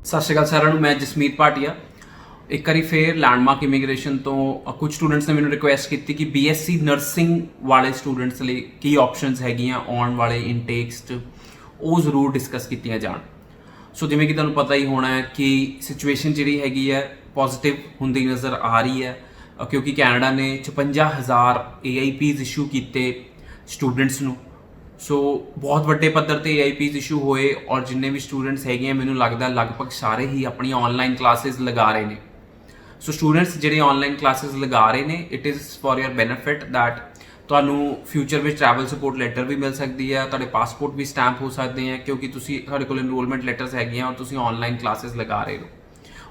ਸਤਿ ਸ਼੍ਰੀ ਅਕਾਲ ਸਾਰਿਆਂ ਨੂੰ। ਮੈਂ ਜਸਮੀਤ ਭਾਟੀਆ ਇੱਕ ਵਾਰੀ ਫੇਰ ਲੈਂਡਮਾਰਕ ਇਮੀਗ੍ਰੇਸ਼ਨ ਤੋਂ ਕੁਝ ਸਟੂਡੈਂਟਸ ਨੇ ਮੈਨੂੰ ਰਿਕੁਐਸਟ ਕੀਤੀ ਕਿ BSc ਨਰਸਿੰਗ ਵਾਲੇ ਸਟੂਡੈਂਟਸ ਲਈ ਕੀ ਆਪਸ਼ਨਸ ਹੈਗੀਆਂ ਆਉਣ ਵਾਲੇ ਇਨਟੇਕਸ 'ਚ, ਉਹ ਜ਼ਰੂਰ ਡਿਸਕਸ ਕੀਤੀਆਂ ਜਾਣ। ਸੋ ਜਿਵੇਂ ਕਿ ਤੁਹਾਨੂੰ ਪਤਾ ਹੀ ਹੋਣਾ ਹੈ ਕਿ ਸਿਚੁਏਸ਼ਨ ਜਿਹੜੀ ਹੈਗੀ ਹੈ ਪੋਜ਼ੀਟਿਵ ਹੁੰਦੀ ਨਜ਼ਰ ਆ ਰਹੀ ਹੈ, ਕਿਉਂਕਿ ਕੈਨੇਡਾ ਨੇ 56,000 AIPs ਇਸ਼ੂ ਕੀਤੇ ਸਟੂਡੈਂਟਸ ਨੂੰ। ਸੋ ਬਹੁਤ ਵੱਡੇ ਪੱਧਰ ਤੇ AIPs ਇਸ਼ੂ ਹੋਏ ਔਰ ਜਿੰਨੇ ਵੀ ਸਟੂਡੈਂਟਸ ਹੈਗੇ ਆ ਮੈਨੂੰ ਲੱਗਦਾ ਲਗਭਗ ਸਾਰੇ ਹੀ ਆਪਣੀਆਂ ਆਨਲਾਈਨ ਕਲਾਸਿਸ ਲਗਾ ਰਹੇ ਨੇ। ਸੋ ਸਟੂਡੈਂਟਸ ਜਿਹੜੇ ਆਨਲਾਈਨ ਕਲਾਸਿਸ ਲਗਾ ਰਹੇ ਨੇ, it is for your benefit that ਤੁਹਾਨੂੰ ਫਿਊਚਰ ਵਿੱਚ ਟਰੈਵਲ ਸਪੋਰਟ ਲੈਟਰ ਵੀ ਮਿਲ ਸਕਦੀ ਹੈ, ਤੁਹਾਡੇ ਪਾਸਪੋਰਟ ਵੀ ਸਟੈਂਪ ਹੋ ਸਕਦੇ ਆ, ਕਿਉਂਕਿ ਤੁਹਾਡੇ ਕੋਲ ਇਨਰੋਲਮੈਂਟ ਲੈਟਰਸ ਹੈਗੀਆਂ ਔਰ ਤੁਸੀਂ ਆਨਲਾਈਨ ਕਲਾਸਿਸ ਲਗਾ ਰਹੇ ਹੋ।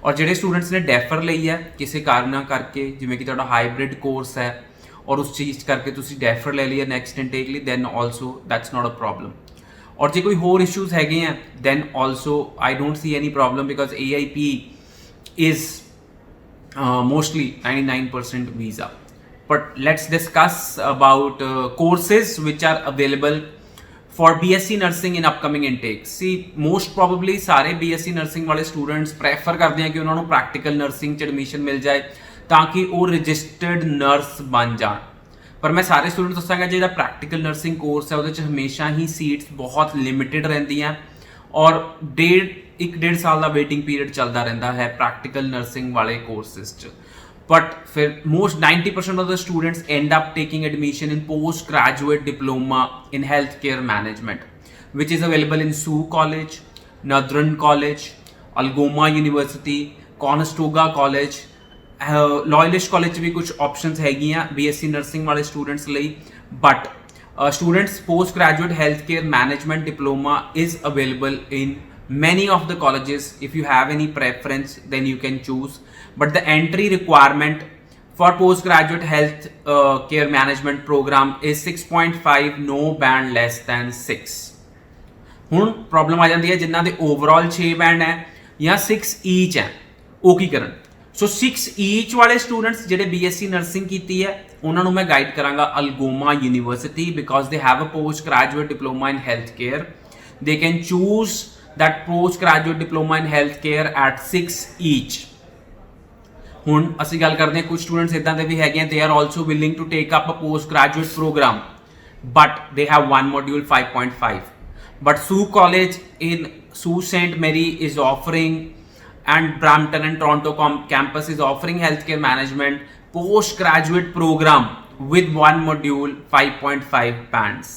ਔਰ ਜਿਹੜੇ ਸਟੂਡੈਂਟਸ ਨੇ ਡੈਫਰ ਲਈ ਹੈ ਕਿਸੇ ਕਾਰਨ ਕਰਕੇ, ਜਿਵੇਂ ਕਿ ਤੁਹਾਡਾ ਹਾਈਬ੍ਰਿਡ ਕੋਰਸ ਹੈ और उस चीज़ करके तुसी डैफर ले लिया नैक्सट इनटेक लिए, then also that's not a problem. और जो कोई होर इशूज़ हैगे हैं then also I don't see any problem because AIP is mostly 99% visa. But let's discuss about courses which are available for BSc nursing in upcoming intake. See most probably सारे BSc nursing वाले students prefer करते हैं कि उन्होंने practical nursing च admission मिल जाए ਤਾਂ ਕਿ ਉਹ ਰਜਿਸਟਰਡ ਨਰਸ ਬਣ ਜਾਣ। ਪਰ ਮੈਂ ਸਾਰੇ ਸਟੂਡੈਂਟਸ ਦੱਸਾਂਗਾ ਜਿਹੜਾ ਪ੍ਰੈਕਟੀਕਲ ਨਰਸਿੰਗ ਕੋਰਸ ਹੈ ਉਹਦੇ 'ਚ ਹਮੇਸ਼ਾ ਹੀ ਸੀਟਸ ਬਹੁਤ ਲਿਮਿਟਿਡ ਰਹਿੰਦੀਆਂ ਔਰ 1.5 ਸਾਲ ਦਾ ਵੇਟਿੰਗ ਪੀਰੀਅਡ ਚੱਲਦਾ ਰਹਿੰਦਾ ਹੈ ਪ੍ਰੈਕਟੀਕਲ ਨਰਸਿੰਗ ਵਾਲੇ ਕੋਰਸਿਸ 'ਚ। ਬਟ ਫਿਰ most 90% of the students end up taking admission in post graduate diploma in health care management ਵਿਚ ਇਜ਼ ਅਵੇਲੇਬਲ ਇਨ ਸੂ college, Northern college, Algoma university, Conestoga college, Loyalist college भी कुछ options हैगियां BSc nursing वाले students ਲਈ। But students post graduate health care management diploma is available in many of the colleges. If you have any preference then you can choose, but the entry requirement for postgraduate health care management program is 6.5, no band less than 6। ਹੁਣ problem ਆ ਜਾਂਦੀ ਹੈ ਜਿਨ੍ਹਾਂ ਦੇ overall 6 band ਹੈ ਜਾਂ 6 ਈਚ ਹੈ, ਉਹ ਕੀ ਕਰਨ। ਸੋ 6 ਈਚ ਵਾਲੇ ਸਟੂਡੈਂਟਸ ਜਿਹੜੇ BSc ਨਰਸਿੰਗ ਕੀਤੀ ਹੈ ਉਹਨਾਂ ਨੂੰ ਮੈਂ ਗਾਈਡ ਕਰਾਂਗਾ Algoma university, because they have a post graduate diploma in health care. They can choose that post graduate diploma in health care at 6 each. ਹੁਣ ਅਸੀਂ ਗੱਲ ਕਰਦੇ ਹਾਂ ਕੁਝ ਸਟੂਡੈਂਟਸ ਇੱਦਾਂ ਦੇ ਵੀ ਹੈਗੇ ਆ, they are also willing to take up a post graduate programme but they have 1 module 5.5। But ਸੂ ਕਾਲਜ ਇਨ ਸੂ Saint Mary is offering and Brampton and Toronto campus is offering healthcare management postgraduate program with 1 module 5.5 bands,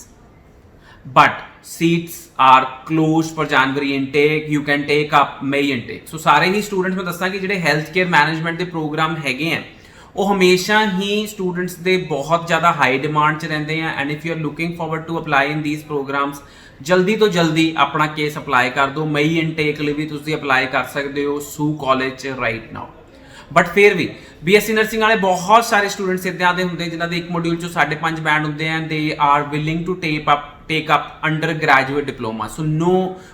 but seats are closed for January intake. You can take up May intake. So सारे ही students मैं दस्सां कि ਜਿਹੜੇ healthcare management ਦੇ program ਹੈਗੇ ਆ ਉਹ ਹਮੇਸ਼ਾ ਹੀ ਸਟੂਡੈਂਟਸ ਦੇ ਬਹੁਤ ਜ਼ਿਆਦਾ ਹਾਈ ਡਿਮਾਂਡ 'ਚ ਰਹਿੰਦੇ ਆ। And if you are looking forward to apply in these programs, ਜਲਦੀ ਤੋਂ ਜਲਦੀ ਆਪਣਾ ਕੇਸ ਅਪਲਾਈ ਕਰ ਦਿਓ। ਮਈ ਇਨਟੇਕ ਲਈ ਵੀ ਤੁਸੀਂ ਅਪਲਾਈ ਕਰ ਸਕਦੇ ਹੋ ਸੂ ਕਾਲਜ 'ਚ ਰਾਈਟ ਨਾਓ। ਬਟ ਫਿਰ ਵੀ BSc ਨਰਸਿੰਗ ਵਾਲੇ ਬਹੁਤ ਸਾਰੇ ਸਟੂਡੈਂਟਸ ਇੱਦਾਂ ਦੇ ਹੁੰਦੇ ਜਿਨ੍ਹਾਂ ਦੇ ਇੱਕ ਮੋਡਿਊਲ 'ਚੋਂ 5.5 ਬੈਂਡ ਹੁੰਦੇ ਆ, they are willing to take up under graduate diploma. So no,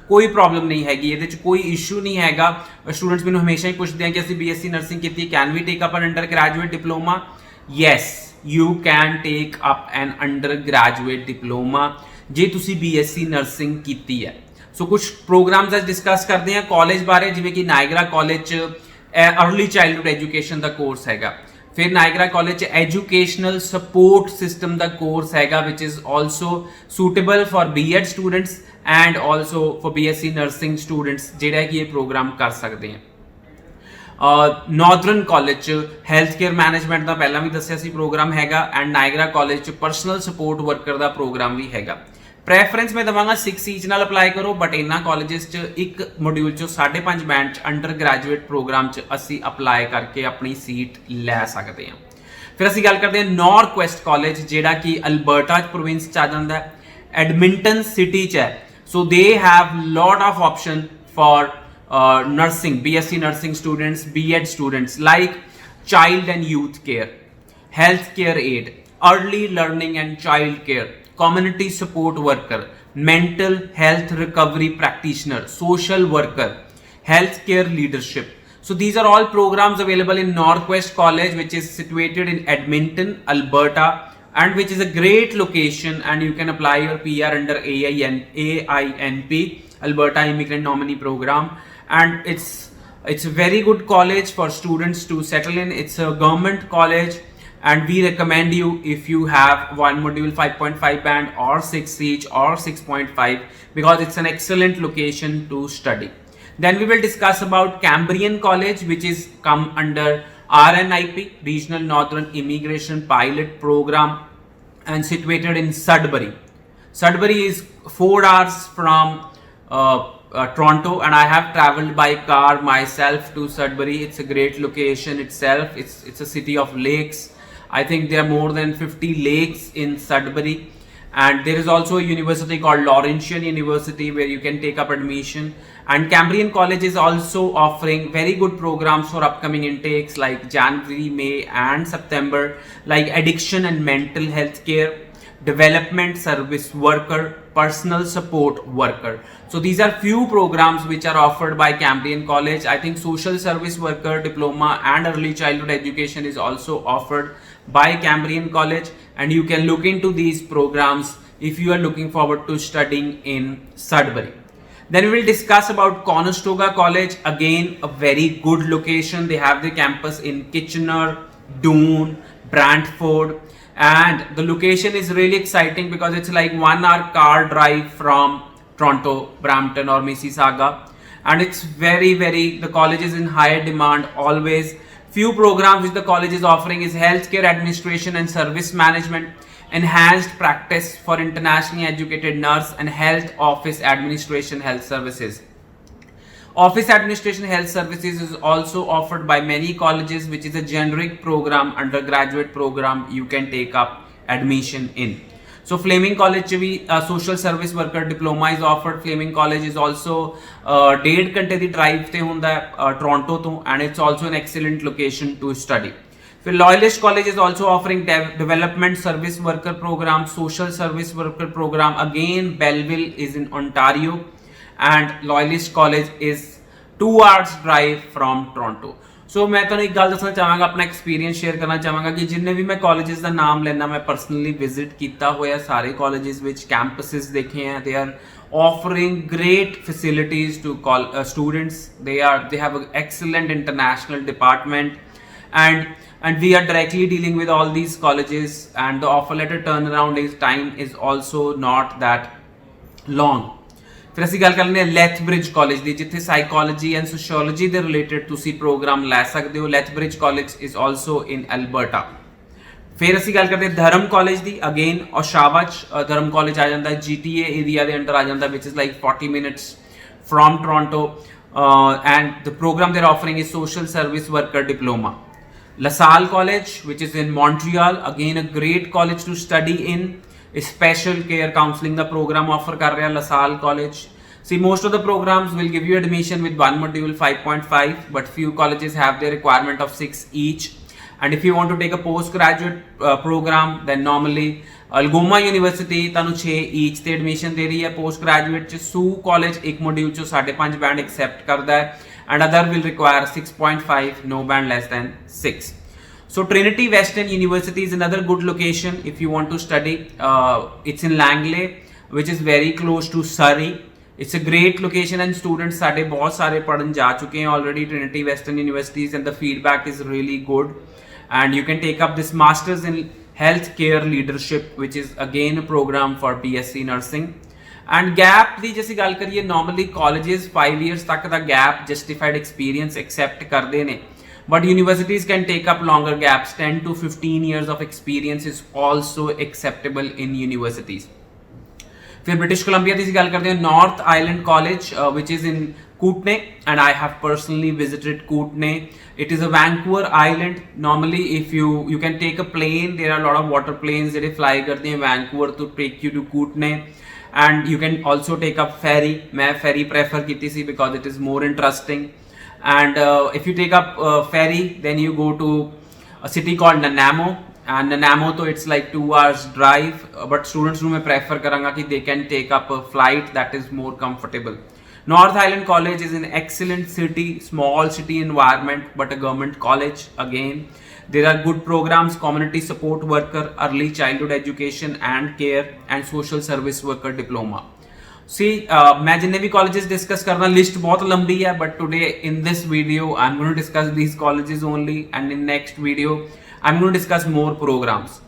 ਕੋਈ ਪ੍ਰੋਬਲਮ ਨਹੀਂ ਹੈਗੀ ਇਹਦੇ 'ਚ, ਕੋਈ ਇਸ਼ੂ ਨਹੀਂ ਹੈਗਾ। ਸਟੂਡੈਂਟਸ ਮੈਨੂੰ ਹਮੇਸ਼ਾ ਹੀ ਪੁੱਛਦੇ ਆ ਕਿ ਅਸੀਂ BSc ਨਰਸਿੰਗ ਕੀਤੀ, can we take up an under graduate diploma. Yes, you can take up an under graduate diploma ਜੇ ਤੁਸੀਂ BSc ਨਰਸਿੰਗ ਕੀਤੀ ਹੈ। ਸੋ ਕੁਝ ਪ੍ਰੋਗਰਾਮਸ ਅੱਜ ਡਿਸਕਸ ਕਰਦੇ ਹਾਂ ਕਾਲਜ ਬਾਰੇ, ਜਿਵੇਂ ਕਿ ਨਾਇਗਰਾ ਕਾਲਜ 'ਚ अर्ली चाइल्डहुड एजुकेशन का कोर्स हैगा। फिर Niagara college educational support system का कोर्स हैगा which is also suitable for B.Ed students and also for BSc nursing students जिहड़ा कि ये प्रोग्राम कर सकते हैं। नॉर्दਰਨ कॉलेज हैल्थ केयर मैनेजमेंट का पहला भी दस्सिया सी प्रोग्राम हैगा and Niagara college personal support worker का प्रोग्राम भी हैगा। ਪ੍ਰੈਫਰੈਂਸ ਮੈਂ ਦੇਵਾਂਗਾ 6 ਈਚ ਨਾਲ ਅਪਲਾਈ ਕਰੋ, ਬਟ ਇਹਨਾਂ ਕਾਲਜਸ 'ਚ ਇੱਕ ਮੋਡਿਊਲ 'ਚੋਂ 5.5 ਬੈਂਡ 'ਚ ਅੰਡਰ ਗ੍ਰੈਜੂਏਟ ਪ੍ਰੋਗਰਾਮ 'ਚ ਅਸੀਂ ਅਪਲਾਈ ਕਰਕੇ ਆਪਣੀ ਸੀਟ ਲੈ ਸਕਦੇ ਹਾਂ। ਫਿਰ ਅਸੀਂ ਗੱਲ ਕਰਦੇ ਹਾਂ ਨਾਰਥ ਵੈਸਟ ਕਾਲਜ, ਜਿਹੜਾ ਕਿ ਅਲਬਰਟਾ ਪ੍ਰੋਵਿੰਸ 'ਚ ਆ ਜਾਂਦਾ ਹੈ, ਐਡਮਿੰਟਨ ਸਿਟੀ 'ਚ ਹੈ। So they have lot of option for nursing, BSc nursing students, B.Ed students like child and youth care, health care aid, early learning and child care, community support worker, mental health recovery practitioner, social worker, healthcare leadership. So these are all programs available in Northwest College, which is situated in Edmonton, Alberta, and which is a great location, and you can apply your PR under AINP, Alberta Immigrant Nominee Program, and it's a very good college for students to settle in. It's a government college, and we recommend you, if you have one module 5.5 band or 6 each or 6.5, because it's an excellent location to study. Then we will discuss about Cambrian College, which is come under RNIP, Regional Northern Immigration Pilot Program, and situated in Sudbury. Sudbury is 4 hours from Toronto, and I have traveled by car myself to Sudbury. It's a great location itself. It's a city of lakes. I think there are more than 50 lakes in Sudbury, and there is also a university called Laurentian University where you can take up admission. And Cambrian College is also offering very good programs for upcoming intakes like January, May and September, like addiction and mental health care, development service worker, personal support worker. So these are few programs which are offered by Cambrian College. I think social service worker diploma and early childhood education is also offered by Cambrian College, and you can look into these programs if you are looking forward to studying in Sudbury. Then we will discuss about Conestoga College. Again, a very good location. They have the campus in Kitchener, Doon, Brantford, and the location is really exciting because it's like 1 hour car drive from Toronto, Brampton or Mississauga, and it's the college is in higher demand always. Few programs which the college is offering is healthcare administration and service management, enhanced practice for internationally educated nurse, and health office administration health services. Office administration health services is also offered by many colleges, which is a generic program, undergraduate program you can take up admission in. So Fleming College social service worker diploma is offered. Fleming College is also 1.5 घंटे ਦੀ drive ਤੇ ਹੁੰਦਾ ਹੈ Toronto ਤੋਂ, and it's also an excellent location to study. Loyalist College is also offering development service worker program, social service worker program. Again, Belleville is in Ontario, and Loyalist College is 2 hours drive from Toronto. सो मैं ਤੁਹਾਨੂੰ ਇੱਕ ਗੱਲ ਦੱਸਣਾ ਚਾਹਾਂਗਾ, ਆਪਣਾ experience share ਕਰਨਾ ਚਾਹਾਂਗਾ ਕਿ ਜਿੰਨੇ ਵੀ ਮੈਂ ਕਾਲਜਸ ਦਾ ਨਾਮ ਲੈਣਾ, ਮੈਂ ਪਰਸਨਲੀ ਵਿਜ਼ਿਟ ਕੀਤਾ ਹੋਇਆ ਸਾਰੇ ਕਾਲਜਸ ਵਿੱਚ, ਕੈਂਪਸਸ ਦੇਖੇ ਆ. They R offering great facilities to students. They have an excellent international department, and we are directly dealing with all these colleges, and the offer letter turnaround time is also not that long. ਫਿਰ ਅਸੀਂ ਗੱਲ ਕਰਨੇ Lethbridge college ਦੀ, ਜਿੱਥੇ psychology and sociology ਦੇ related ਤੁਸੀਂ programme ਲੈ ਸਕਦੇ ਹੋ. Lethbridge college is also in Alberta. ਫਿਰ ਅਸੀਂ ਗੱਲ ਕਰਦੇ ਧਰਮ ਕਾਲਜ ਦੀ. ਅਗੇਨ ਓਸ਼ਾਵਾ ਚ ਧਰਮ ਕਾਲਜ ਆ ਜਾਂਦਾ, GTA ਏਰੀਆ ਦੇ ਅੰਡਰ ਆ ਜਾਂਦਾ, ਵਿਚ is like 40 minutes from Toronto, and the program they're offering is social service worker diploma. LaSalle College, which is in Montreal, again a great college to study in. Special care counseling the program offer कर रहा है LaSalle College. See, most of the programs will give you admission with one module 5.5, but few colleges have their requirement of 6 each. And if you want to take a postgraduate program, then normally Algoma University ਤੁਹਾਨੂੰ 6 each ਤੇ admission ਦੇ ਰਹੀ ਹੈ. Postgraduate ਚ SU College ਇੱਕ module ਚ 5.5 band accept ਕਰਦਾ ਹੈ, and other will require 6.5, no band less than 6. So Trinity Western University is another good location if you want to study. It's in Langley, which is very close to Surrey. It's a great location, and students ਸਾਡੇ ਬਹੁਤ ਸਾਰੇ ਪੜਨ ਜਾ ਚੁੱਕੇ हैं already Trinity Western Universities, and the feedback is really good. And you can take up this Masters in Healthcare Leadership, which is again a program for BSc Nursing. And gap ਦੀ ਜੇ ਅਸੀਂ ਗੱਲ ਕਰੀਏ, normally colleges 5 years ਤੱਕ ਦਾ gap justified experience accept ਕਰਦੇ ਨੇ. But universities can take up longer gaps. 10 to 15 years of experience is also acceptable in universities. फिर British Columbia की गल करते हैं, north island college which is in Kootenay, and I have personally visited Kootenay. It is a Vancouver island. Normally if you can take a plane, there are a lot of water planes that fly करते हैं Vancouver to take you to Kootenay, and you can also take up ferry. मैं ferry prefer की थी because it is more interesting. And if you take up ferry, then you go to a city called Nanaimo, and Nanaimo to it's like 2 hours drive, but students ਨੂੰ ਮੈਂ prefer ਕਰਾਂਗਾ ਕਿ they can take up a flight that is more comfortable. North Island College is an excellent city, small city environment, but a government college. Again, there are good programs, community support worker, early childhood education and care, and social service worker diploma. सी मैं जिन्ने भी colleges discuss करना, list बहुत लंबी है, but today in this video I am going to discuss these colleges only, and in next video I am going to discuss more programs.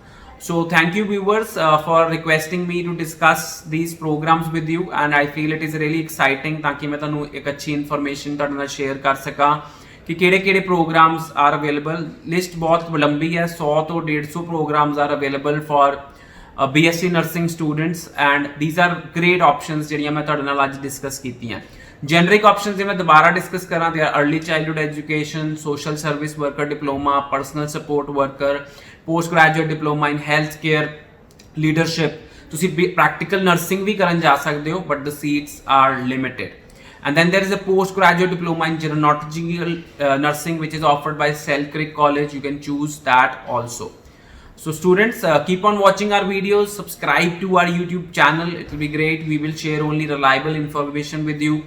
So thank you viewers for requesting me to discuss these programs with you, and I feel it is really exciting ताकि मैं ਤੁਹਾਨੂੰ ਇੱਕ ਅੱਛੀ information ਤੁਹਾਡੇ ਨਾਲ share ਕਰ ਸਕਾਂ ਕਿ ਕਿਹੜੇ ਪ੍ਰੋਗਰਾਮਸ ਆਰ ਅਵੇਲੇਬਲ. ਲਿਸਟ ਬਹੁਤ ਲੰਬੀ ਹੈ, 100 ਤੋਂ 150 programs are available for BSc nursing students, and these are great options ਜਿਹੜੀਆਂ ਮੈਂ ਤੁਹਾਡੇ ਨਾਲ ਅੱਜ ਡਿਸਕਸ ਕੀਤੀਆਂ. ਜੈਨਰਿਕ ਆਪਸ਼ਨਸ ਜੇ ਮੈਂ ਦੁਬਾਰਾ ਡਿਸਕਸ ਕਰਾਂ ਤੇ early childhood education, social service worker diploma, personal support worker, postgraduate diploma in health care leadership. तुसी प्रैक्टिकल नर्सिंग भी करन जा सकते हो, but the seats are limited. And then there is a post graduate diploma in gerontological nursing which is offered by Selkirk College. You can choose that also. So students, keep on watching our videos, subscribe to our YouTube channel. It will be great. We will share only reliable information with you,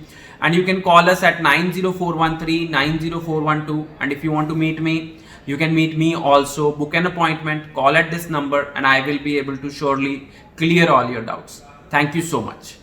and you can call us at 90413 90412. And if you want to meet me, you can meet me also. Book an appointment, call at this number, and I will be able to surely clear all your doubts. Thank you so much.